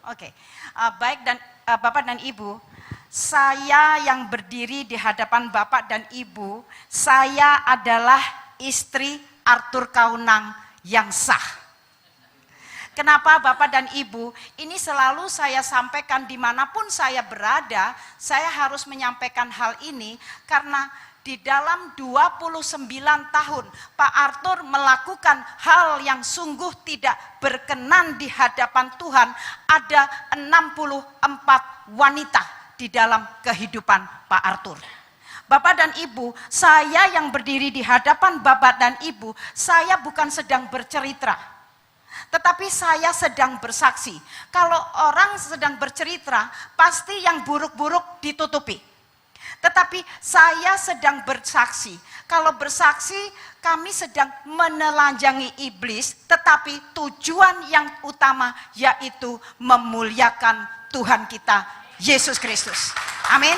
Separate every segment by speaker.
Speaker 1: Oke, baik dan Bapak dan Ibu, saya yang berdiri di hadapan Bapak dan Ibu, saya adalah istri Arthur Kaunang yang sah. Kenapa Bapak dan Ibu? Ini selalu saya sampaikan dimanapun saya berada, saya harus menyampaikan hal ini karena di dalam 29 tahun Pak Arthur melakukan hal yang sungguh tidak berkenan di hadapan Tuhan. Ada 64 wanita di dalam kehidupan Pak Arthur. Bapak dan Ibu, saya yang berdiri di hadapan Bapak dan Ibu, saya bukan sedang bercerita. Tetapi saya sedang bersaksi. Kalau orang sedang bercerita, pasti yang buruk-buruk ditutupi. Tetapi saya sedang bersaksi. Kalau bersaksi, kami sedang menelanjangi iblis, tetapi tujuan yang utama yaitu memuliakan Tuhan kita, Yesus Kristus. Amin.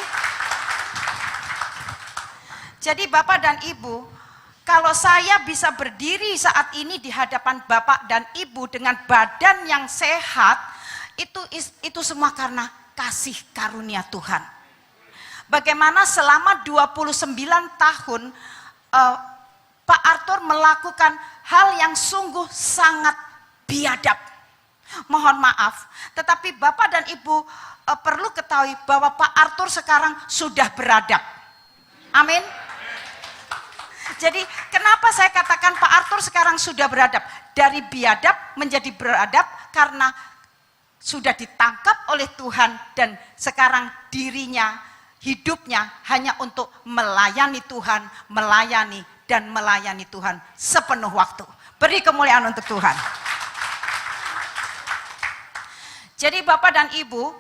Speaker 1: Jadi Bapak dan Ibu, kalau saya bisa berdiri saat ini di hadapan Bapak dan Ibu dengan badan yang sehat, itu semua karena kasih karunia Tuhan. Bagaimana selama 29 tahun Pak Arthur melakukan hal yang sungguh sangat biadab. Mohon maaf, tetapi Bapak dan Ibu perlu ketahui bahwa Pak Arthur sekarang sudah beradab. Amin. Jadi kenapa saya katakan Pak Arthur sekarang sudah beradab? Dari biadab menjadi beradab karena sudah ditangkap oleh Tuhan dan sekarang dirinya, hidupnya hanya untuk melayani Tuhan, melayani dan melayani Tuhan sepenuh waktu. Beri kemuliaan untuk Tuhan. Jadi Bapak dan Ibu,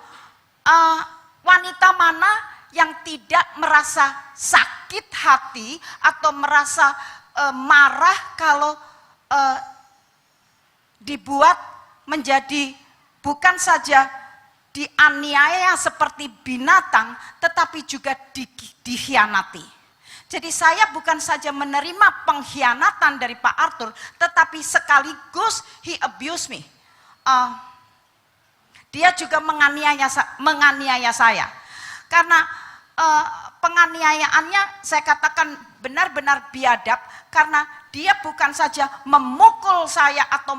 Speaker 1: wanita mana yang tidak merasa sakit hati atau merasa marah kalau dibuat menjadi bukan saja dianiaya seperti binatang, tetapi juga dikhianati. Jadi saya bukan saja menerima pengkhianatan dari Pak Arthur, tetapi sekaligus he abuse me. Dia juga menganiaya saya. Karena penganiayaannya saya katakan benar-benar biadab, karena dia bukan saja memukul saya atau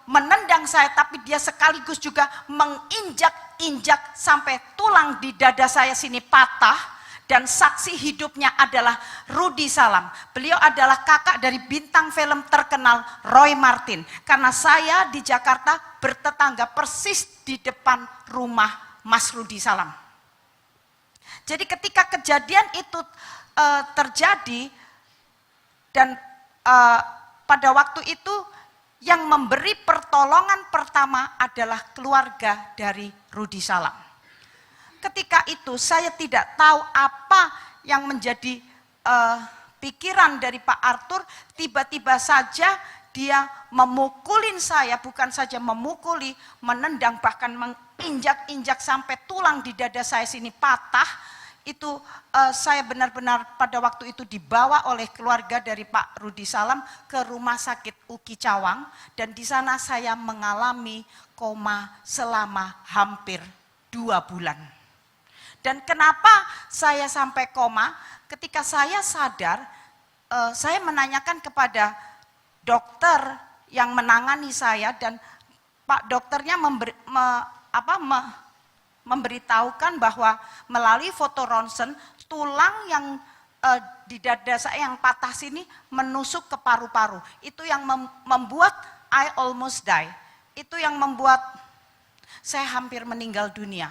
Speaker 1: menendang saya, tapi dia sekaligus juga menginjak-injak sampai tulang di dada saya sini patah. Dan saksi hidupnya adalah Rudy Salam. Beliau adalah kakak dari bintang film terkenal Roy Martin. Karena saya di Jakarta bertetangga persis di depan rumah Mas Rudy Salam. Jadi ketika kejadian itu terjadi dan pada waktu itu yang memberi pertolongan pertama adalah keluarga dari Rudy Salam. Ketika itu saya tidak tahu apa yang menjadi pikiran dari Pak Arthur, tiba-tiba saja dia memukulin saya, bukan saja memukuli, menendang, bahkan menginjak-injak sampai tulang di dada saya sini patah. Itu saya benar-benar pada waktu itu dibawa oleh keluarga dari Pak Rudy Salam ke rumah sakit UKI Cawang, dan di sana saya mengalami koma selama hampir 2 bulan. Dan kenapa saya sampai koma? Ketika saya sadar, saya menanyakan kepada dokter yang menangani saya, dan Pak dokternya memberitahukan bahwa melalui foto ronsen tulang yang di dada saya yang patah sini menusuk ke paru-paru. Itu yang membuat I almost die. Itu yang membuat saya hampir meninggal dunia.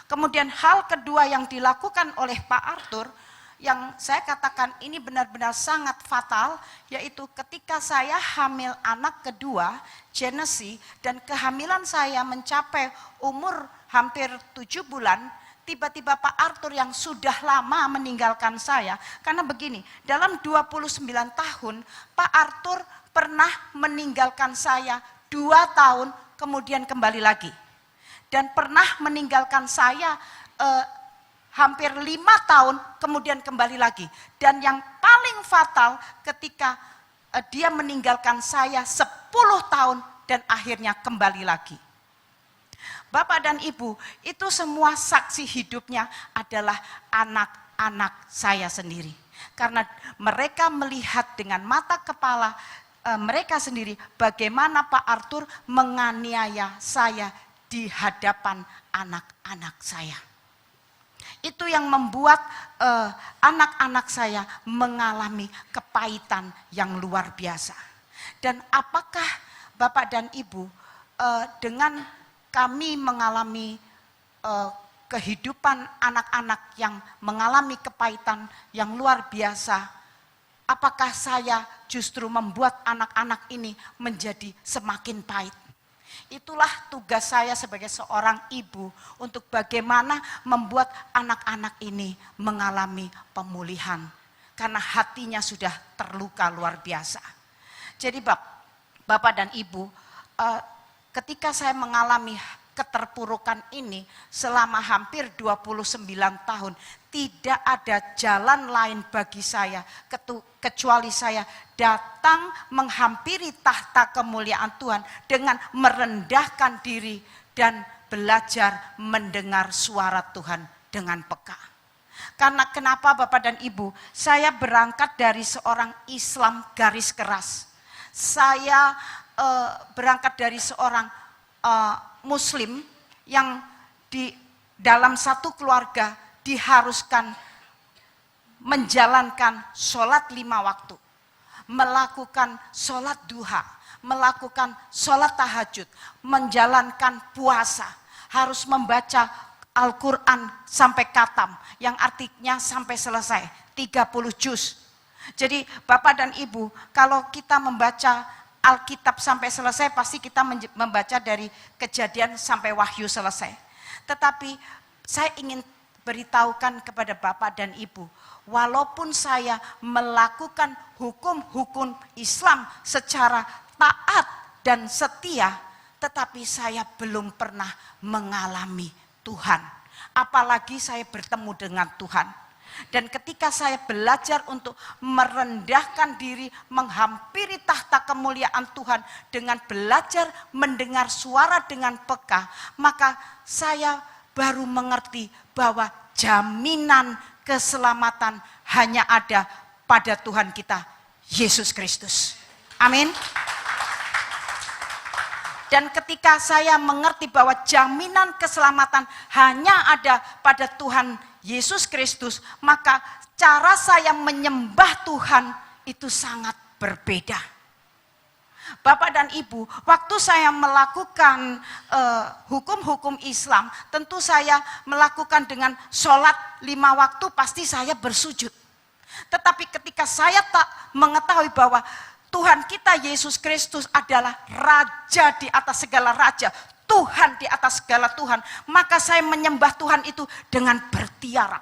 Speaker 1: Kemudian hal kedua yang dilakukan oleh Pak Arthur yang saya katakan ini benar-benar sangat fatal, yaitu ketika saya hamil anak kedua, Genesis, dan kehamilan saya mencapai umur hampir 7 bulan, tiba-tiba Pak Arthur yang sudah lama meninggalkan saya, karena begini, dalam 29 tahun, Pak Arthur pernah meninggalkan saya 2 tahun, kemudian kembali lagi. Dan pernah meninggalkan saya hampir 5 tahun, kemudian kembali lagi. Dan yang paling fatal ketika dia meninggalkan saya 10 tahun dan akhirnya kembali lagi. Bapak dan Ibu, itu semua saksi hidupnya adalah anak-anak saya sendiri. Karena mereka melihat dengan mata kepala mereka sendiri bagaimana Pak Arthur menganiaya saya di hadapan anak-anak saya. Itu yang membuat anak-anak saya mengalami kepahitan yang luar biasa. Dan apakah Bapak dan Ibu dengan kami mengalami kehidupan anak-anak yang mengalami kepahitan yang luar biasa, apakah saya justru membuat anak-anak ini menjadi semakin pahit? Itulah tugas saya sebagai seorang ibu untuk bagaimana membuat anak-anak ini mengalami pemulihan. Karena hatinya sudah terluka luar biasa. Jadi Bapak dan Ibu, ketika saya mengalami keterpurukan ini selama hampir 29 tahun, tidak ada jalan lain bagi saya kecuali saya datang menghampiri tahta kemuliaan Tuhan dengan merendahkan diri dan belajar mendengar suara Tuhan dengan peka. Karena kenapa Bapak dan Ibu, saya berangkat dari seorang Islam garis keras. Saya berangkat dari seorang Muslim yang di dalam satu keluarga diharuskan menjalankan sholat 5 waktu, melakukan sholat duha, melakukan sholat tahajud, menjalankan puasa, harus membaca Al-Quran sampai khatam, yang artinya sampai selesai, 30 juz. Jadi Bapak dan Ibu, kalau kita membaca Alkitab sampai selesai, pasti kita membaca dari Kejadian sampai Wahyu selesai. Tetapi saya ingin beritahukan kepada Bapak dan Ibu, walaupun saya melakukan hukum-hukum Islam secara taat dan setia, tetapi saya belum pernah mengalami Tuhan. Apalagi saya bertemu dengan Tuhan. Dan ketika saya belajar untuk merendahkan diri, menghampiri tahta kemuliaan Tuhan dengan belajar mendengar suara dengan peka, maka saya baru mengerti bahwa jaminan keselamatan hanya ada pada Tuhan kita, Yesus Kristus. Amin. Dan ketika saya mengerti bahwa jaminan keselamatan hanya ada pada Tuhan Yesus Kristus, maka cara saya menyembah Tuhan itu sangat berbeda. Bapak dan Ibu, waktu saya melakukan hukum-hukum Islam, tentu saya melakukan dengan sholat 5 waktu, pasti saya bersujud. Tetapi ketika saya tak mengetahui bahwa Tuhan kita Yesus Kristus adalah Raja di atas segala raja, Tuhan di atas segala Tuhan, maka saya menyembah Tuhan itu dengan bertiarap.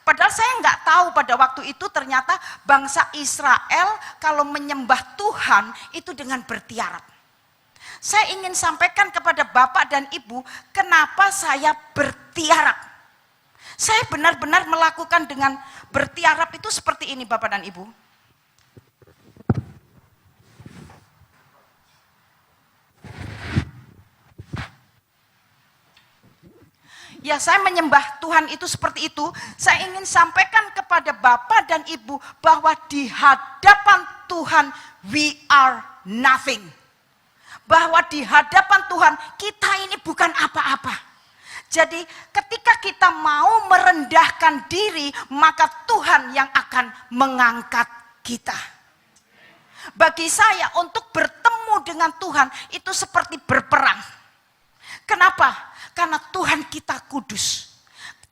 Speaker 1: Padahal saya nggak tahu pada waktu itu ternyata bangsa Israel kalau menyembah Tuhan itu dengan bertiarap. Saya ingin sampaikan kepada Bapak dan Ibu, kenapa saya bertiarap. Saya benar-benar melakukan dengan bertiarap itu seperti ini Bapak dan Ibu. Ya, saya menyembah Tuhan itu seperti itu. Saya ingin sampaikan kepada Bapak dan Ibu bahwa di hadapan Tuhan we are nothing. Bahwa di hadapan Tuhan kita ini bukan apa-apa. Jadi ketika kita mau merendahkan diri, maka Tuhan yang akan mengangkat kita. Bagi saya untuk bertemu dengan Tuhan itu seperti berperang. Kenapa? Karena Tuhan kita kudus.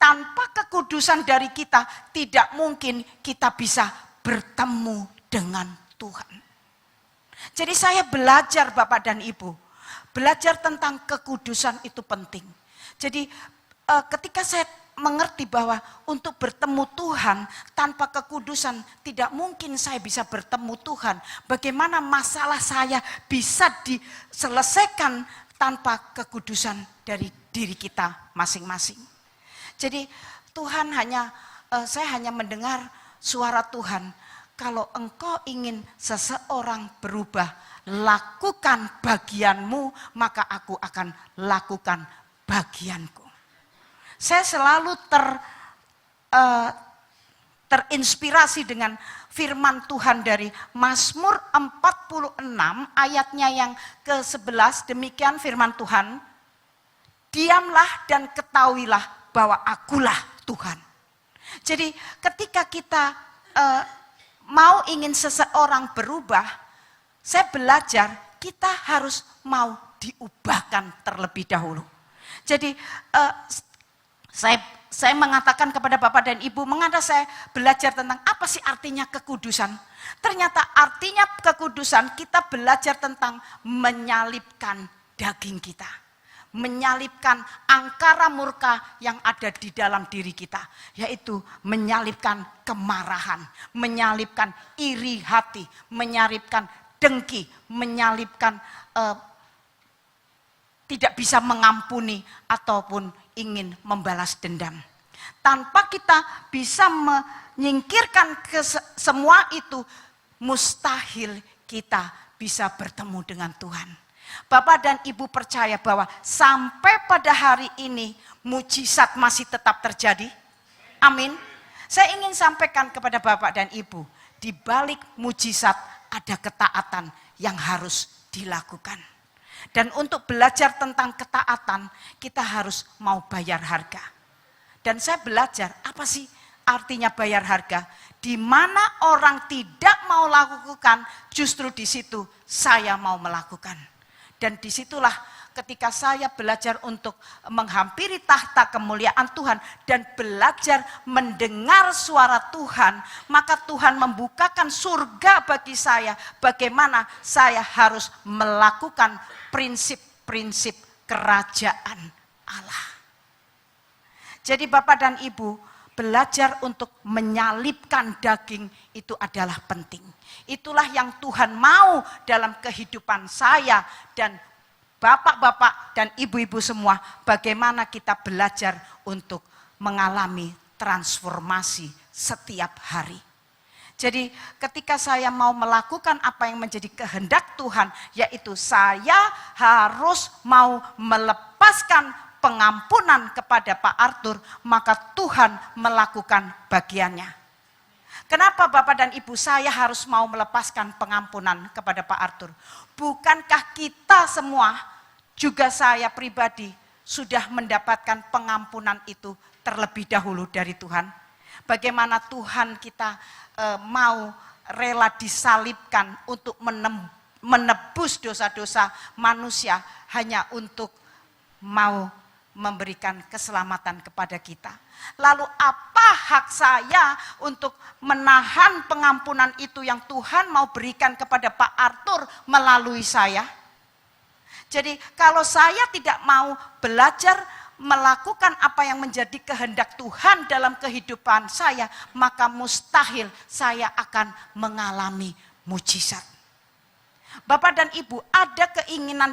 Speaker 1: Tanpa kekudusan dari kita, tidak mungkin kita bisa bertemu dengan Tuhan. Jadi saya belajar Bapak dan Ibu, belajar tentang kekudusan itu penting. Jadi ketika saya mengerti bahwa untuk bertemu Tuhan tanpa kekudusan tidak mungkin saya bisa bertemu Tuhan. Bagaimana masalah saya bisa diselesaikan tanpa kekudusan dari diri kita masing-masing. Jadi Tuhan saya hanya mendengar suara Tuhan. kalau engkau ingin seseorang berubah, lakukan bagianmu, maka aku akan lakukan bagianku. Saya selalu terinspirasi dengan firman Tuhan dari Mazmur 46 ayatnya yang ke-11. Demikian firman Tuhan, diamlah dan ketahuilah bahwa akulah Tuhan. Jadi ketika kita mau ingin seseorang berubah, saya belajar kita harus mau diubahkan terlebih dahulu. Jadi saya mengatakan kepada Bapak dan Ibu, mengapa saya belajar tentang apa sih artinya kekudusan. Ternyata artinya kekudusan kita belajar tentang menyalibkan daging kita. Menyalibkan angkara murka yang ada di dalam diri kita, yaitu menyalibkan kemarahan, menyalibkan iri hati, menyalibkan dengki, menyalibkan tidak bisa mengampuni ataupun ingin membalas dendam. Tanpa kita bisa menyingkirkan semua itu, mustahil kita bisa bertemu dengan Tuhan. Bapak dan Ibu percaya bahwa sampai pada hari ini mujizat masih tetap terjadi? Amin. Saya ingin sampaikan kepada Bapak dan Ibu, di balik mujizat ada ketaatan yang harus dilakukan. Dan untuk belajar tentang ketaatan, kita harus mau bayar harga. Dan saya belajar, apa sih artinya bayar harga? Di mana orang tidak mau lakukan, justru di situ saya mau melakukan. Dan disitulah ketika saya belajar untuk menghampiri tahta kemuliaan Tuhan dan belajar mendengar suara Tuhan, maka Tuhan membukakan surga bagi saya, bagaimana saya harus melakukan prinsip-prinsip kerajaan Allah. Jadi Bapak dan Ibu, belajar untuk menyalibkan daging itu adalah penting. Itulah yang Tuhan mau dalam kehidupan saya dan bapak-bapak dan ibu-ibu semua. Bagaimana kita belajar untuk mengalami transformasi setiap hari. Jadi ketika saya mau melakukan apa yang menjadi kehendak Tuhan, yaitu saya harus mau melepaskan pengampunan kepada Pak Arthur, maka Tuhan melakukan bagiannya. Kenapa Bapak dan Ibu saya harus mau melepaskan pengampunan kepada Pak Arthur? Bukankah kita semua, juga saya pribadi, sudah mendapatkan pengampunan itu terlebih dahulu dari Tuhan? Bagaimana Tuhan kita mau rela disalibkan untuk menebus dosa-dosa manusia hanya untuk mau memberikan keselamatan kepada kita. Lalu apa hak saya untuk menahan pengampunan itu yang Tuhan mau berikan kepada Pak Arthur melalui saya? Jadi kalau saya tidak mau belajar melakukan apa yang menjadi kehendak Tuhan dalam kehidupan saya, maka mustahil saya akan mengalami mujizat. Bapak dan Ibu, ada keinginan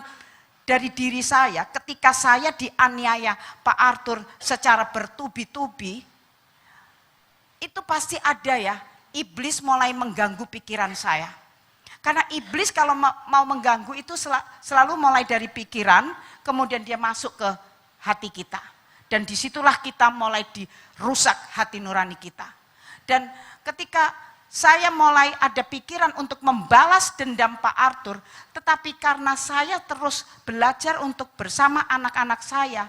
Speaker 1: dari diri saya ketika saya dianiaya Pak Arthur secara bertubi-tubi, itu pasti ada ya, iblis mulai mengganggu pikiran saya. Karena iblis kalau mau mengganggu itu selalu mulai dari pikiran, kemudian dia masuk ke hati kita. Dan disitulah kita mulai dirusak hati nurani kita. Dan ketika saya mulai ada pikiran untuk membalas dendam Pak Arthur, tetapi karena saya terus belajar untuk bersama anak-anak saya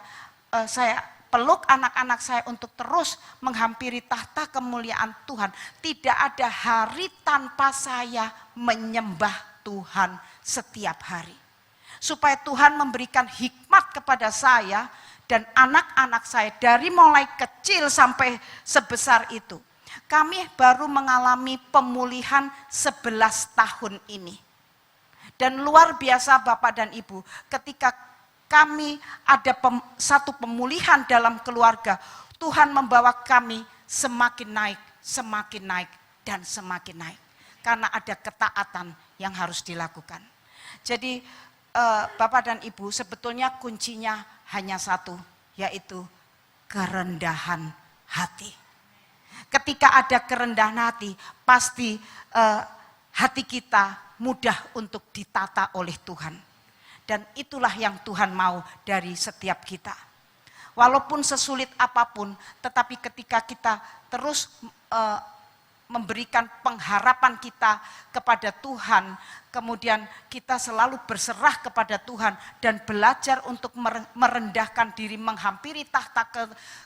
Speaker 1: peluk anak-anak saya untuk terus menghampiri tahta kemuliaan Tuhan. Tidak ada hari tanpa saya menyembah Tuhan setiap hari. Supaya Tuhan memberikan hikmat kepada saya dan anak-anak saya dari mulai kecil sampai sebesar itu. Kami baru mengalami pemulihan 11 tahun ini. Dan luar biasa Bapak dan Ibu, ketika kami ada satu pemulihan dalam keluarga, Tuhan membawa kami semakin naik, dan semakin naik. Karena ada ketaatan yang harus dilakukan. Jadi Bapak dan Ibu, sebetulnya kuncinya hanya satu, yaitu kerendahan hati. Ketika ada kerendahan hati, pasti hati kita mudah untuk ditata oleh Tuhan. Dan itulah yang Tuhan mau dari setiap kita. Walaupun sesulit apapun, tetapi ketika kita terus memberikan pengharapan kita kepada Tuhan, kemudian kita selalu berserah kepada Tuhan dan belajar untuk merendahkan diri, menghampiri tahta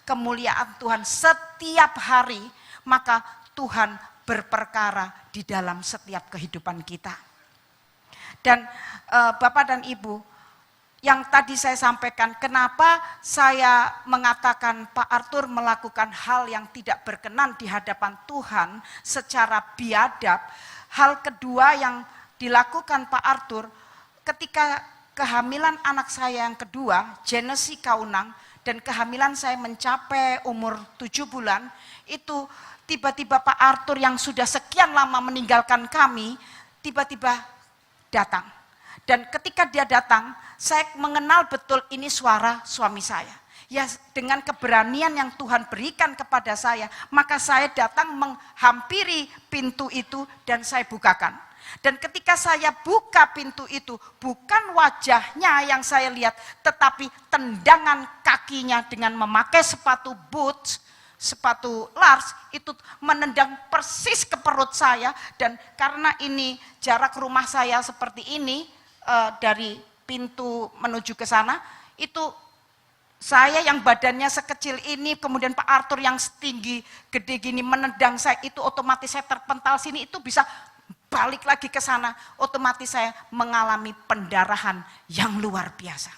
Speaker 1: kemuliaan Tuhan setiap hari, maka Tuhan berperkara di dalam setiap kehidupan kita. Dan Bapak dan Ibu, yang tadi saya sampaikan, kenapa saya mengatakan Pak Arthur melakukan hal yang tidak berkenan di hadapan Tuhan secara biadab. Hal kedua yang dilakukan Pak Arthur ketika kehamilan anak saya yang kedua, Genesis Kaunang, dan kehamilan saya mencapai umur 7 bulan, itu tiba-tiba Pak Arthur yang sudah sekian lama meninggalkan kami, tiba-tiba datang. Dan ketika dia datang, saya mengenal betul ini suara suami saya. Ya, dengan keberanian yang Tuhan berikan kepada saya, maka saya datang menghampiri pintu itu dan saya bukakan. Dan ketika saya buka pintu itu, bukan wajahnya yang saya lihat, tetapi tendangan kakinya dengan memakai sepatu boots, sepatu Lars, itu menendang persis ke perut saya. Dan karena ini jarak rumah saya seperti ini, dari pintu menuju ke sana, itu saya yang badannya sekecil ini, kemudian Pak Arthur yang setinggi gede gini menendang saya, itu otomatis saya terpental sini, itu bisa balik lagi ke sana, otomatis saya mengalami pendarahan yang luar biasa.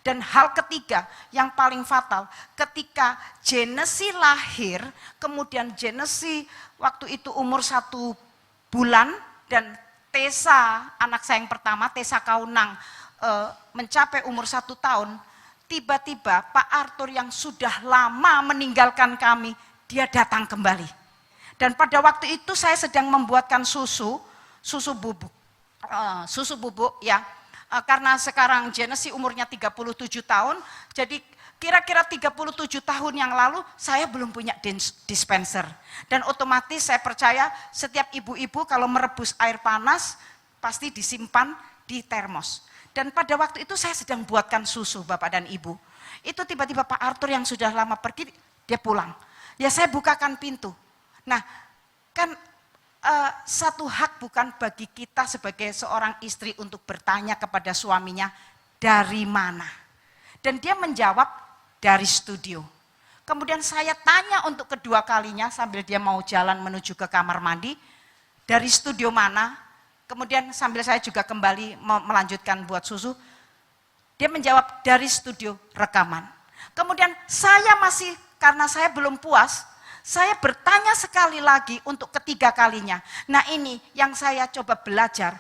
Speaker 1: Dan hal ketiga yang paling fatal, ketika Genesis lahir, kemudian Genesis waktu itu umur 1 bulan, dan Tessa, anak saya yang pertama, Tessa Kaunang, mencapai umur 1 tahun, tiba-tiba Pak Arthur yang sudah lama meninggalkan kami, dia datang kembali. Dan pada waktu itu saya sedang membuatkan susu bubuk ya, karena sekarang Genesis umurnya 37 tahun, jadi kira-kira 37 tahun yang lalu saya belum punya dispenser. Dan otomatis saya percaya setiap ibu-ibu kalau merebus air panas pasti disimpan di termos. Dan pada waktu itu saya sedang buatkan susu Bapak dan Ibu. Itu tiba-tiba Pak Arthur yang sudah lama pergi, dia pulang. Ya saya bukakan pintu. Nah kan satu hak bukan bagi kita sebagai seorang istri untuk bertanya kepada suaminya dari mana. Dan dia menjawab, dari studio. Kemudian saya tanya untuk kedua kalinya sambil dia mau jalan menuju ke kamar mandi, dari studio mana? Kemudian sambil saya juga kembali melanjutkan buat susu, dia menjawab dari studio rekaman. Kemudian saya masih, karena saya belum puas, saya bertanya sekali lagi untuk ketiga kalinya. Nah ini yang saya coba belajar,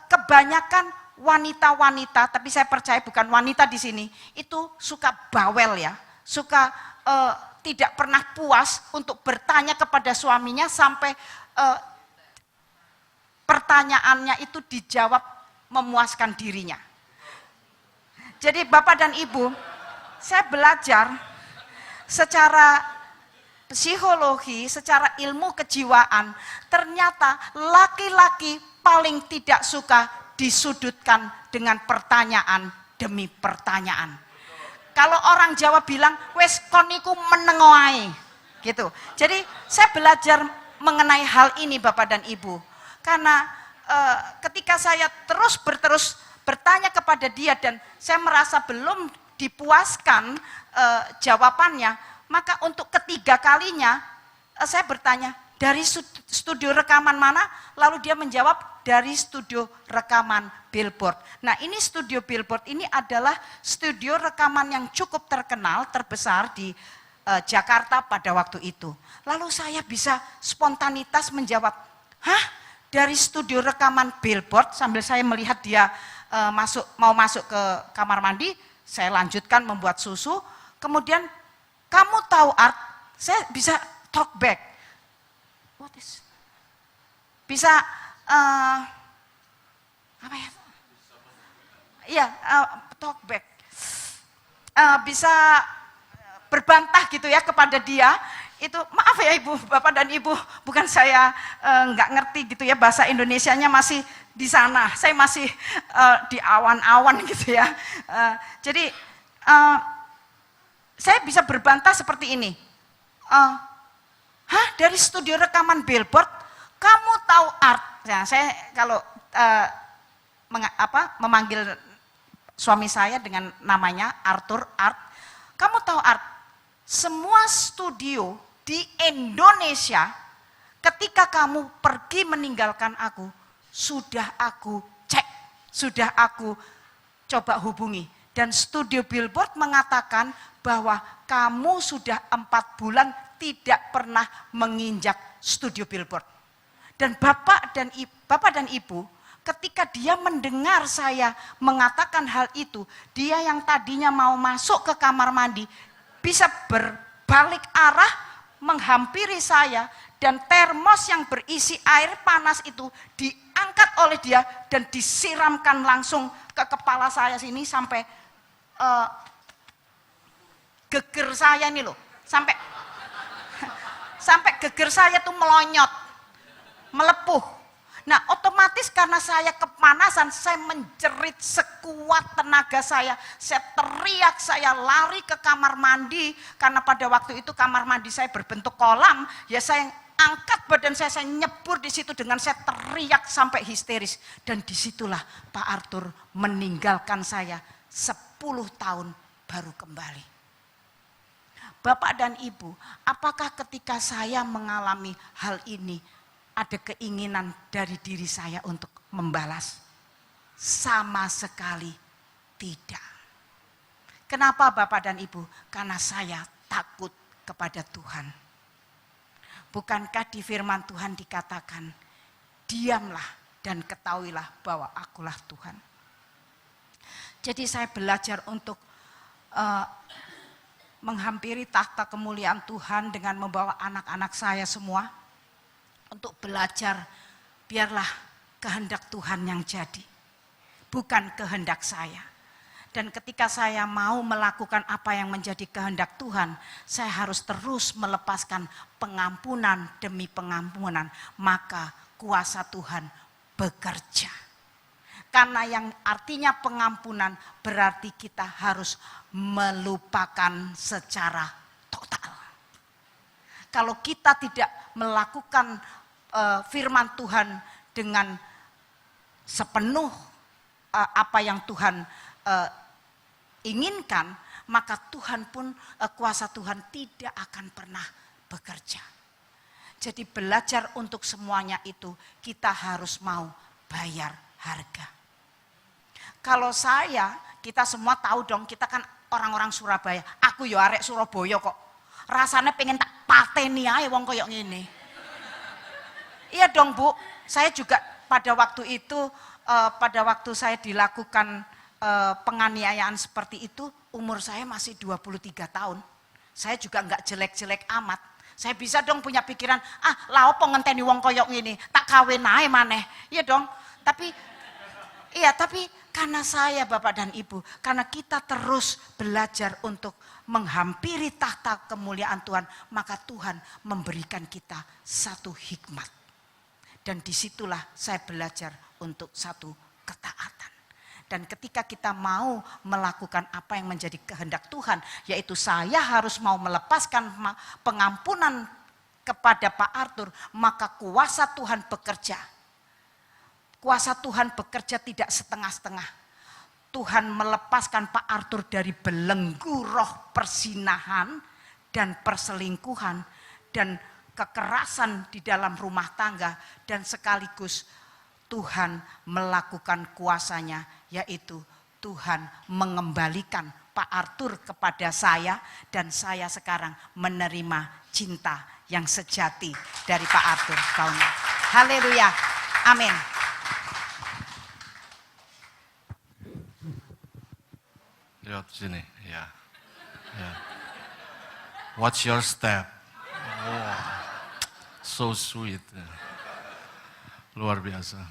Speaker 1: kebanyakan wanita-wanita, tapi saya percaya bukan wanita di sini, itu suka bawel ya, suka tidak pernah puas untuk bertanya kepada suaminya sampai pertanyaannya itu dijawab memuaskan dirinya. Jadi Bapak dan Ibu, saya belajar secara psikologi, secara ilmu kejiwaan, ternyata laki-laki paling tidak suka disudutkan dengan pertanyaan demi pertanyaan. Kalau orang Jawa bilang, wes koniku menengoai, gitu. Jadi saya belajar mengenai hal ini Bapak dan Ibu, karena ketika saya terus bertanya kepada dia dan saya merasa belum dipuaskan jawabannya, maka untuk ketiga kalinya saya bertanya, dari studio rekaman mana? Lalu dia menjawab, dari studio rekaman Billboard. Nah ini studio Billboard ini adalah studio rekaman yang cukup terkenal, terbesar di Jakarta pada waktu itu. Lalu saya bisa spontanitas menjawab, hah? Dari studio rekaman Billboard? Sambil saya melihat dia mau masuk ke kamar mandi, saya lanjutkan membuat susu. Kemudian, kamu tahu Art, saya bisa talk back. What is? Bisa apa ya? Iya, talk back. Bisa berbantah gitu ya kepada dia. itu maaf ya Ibu, Bapak dan Ibu, bukan saya nggak ngerti gitu ya, bahasa Indonesianya masih di sana, saya masih di awan-awan gitu ya. Jadi saya bisa berbantah seperti ini. Dari studio rekaman Billboard, kamu tahu Art? Nah, saya kalau memanggil suami saya dengan namanya Arthur, Art. Kamu tahu Art? Semua studio di Indonesia, ketika kamu pergi meninggalkan aku, sudah aku cek, sudah aku coba hubungi. Dan studio Billboard mengatakan bahwa kamu sudah 4 bulan tidak pernah menginjak studio Billboard. Dan Bapak dan Ibu, ketika dia mendengar saya mengatakan hal itu, dia yang tadinya mau masuk ke kamar mandi, bisa berbalik arah menghampiri saya, dan termos yang berisi air panas itu diangkat oleh dia dan disiramkan langsung ke kepala saya sini sampai geger saya ini loh, sampai geger saya tuh melonyot, melepuh. Nah, otomatis karena saya kepanasan, saya menjerit sekuat tenaga saya teriak, saya lari ke kamar mandi, karena pada waktu itu kamar mandi saya berbentuk kolam, ya saya angkat badan saya nyebur di situ dengan saya teriak sampai histeris. Dan disitulah Pak Arthur meninggalkan saya 10 tahun baru kembali. Bapak dan Ibu, apakah ketika saya mengalami hal ini ada keinginan dari diri saya untuk membalas? Sama sekali tidak. Kenapa Bapak dan Ibu? Karena saya takut kepada Tuhan. Bukankah di firman Tuhan dikatakan, diamlah dan ketahuilah bahwa akulah Tuhan. Jadi saya belajar untuk menghampiri tahta kemuliaan Tuhan dengan membawa anak-anak saya semua untuk belajar, biarlah kehendak Tuhan yang jadi, bukan kehendak saya. Dan ketika saya mau melakukan apa yang menjadi kehendak Tuhan, saya harus terus melepaskan pengampunan demi pengampunan, maka kuasa Tuhan bekerja. Karena yang artinya pengampunan berarti kita harus melupakan secara total. Kalau kita tidak melakukan firman Tuhan dengan sepenuh apa yang Tuhan inginkan, maka Tuhan pun, kuasa Tuhan tidak akan pernah bekerja. Jadi belajar untuk semuanya itu kita harus mau bayar harga. Kalau kita semua tahu dong, kita kan orang-orang Surabaya. Aku yo arek Surabaya kok. Rasanya pengen tak pateni ae wong koyo ngene. Iya dong Bu, saya juga pada waktu itu, pada waktu saya dilakukan penganiayaan seperti itu, umur saya masih 23 tahun. Saya juga enggak jelek-jelek amat. Saya bisa dong punya pikiran, lah opo ngenteni wong koyo ngene, tak kawin ae maneh. Iya dong. Tapi karena saya Bapak dan Ibu, karena kita terus belajar untuk menghampiri tahta kemuliaan Tuhan, maka Tuhan memberikan kita satu hikmat. Dan disitulah saya belajar untuk satu ketaatan. Dan ketika kita mau melakukan apa yang menjadi kehendak Tuhan, yaitu saya harus mau melepaskan pengampunan kepada Pak Arthur, maka kuasa Tuhan bekerja. Kuasa Tuhan bekerja tidak setengah-setengah. Tuhan melepaskan Pak Arthur dari belenggu roh persinahan dan perselingkuhan dan kekerasan di dalam rumah tangga, dan sekaligus Tuhan melakukan kuasanya, yaitu Tuhan mengembalikan Pak Arthur kepada saya, dan saya sekarang menerima cinta yang sejati dari Pak Arthur. Haleluya, amin.
Speaker 2: Lihat sini, ya. What's your step? Oh, so sweet. Luar biasa.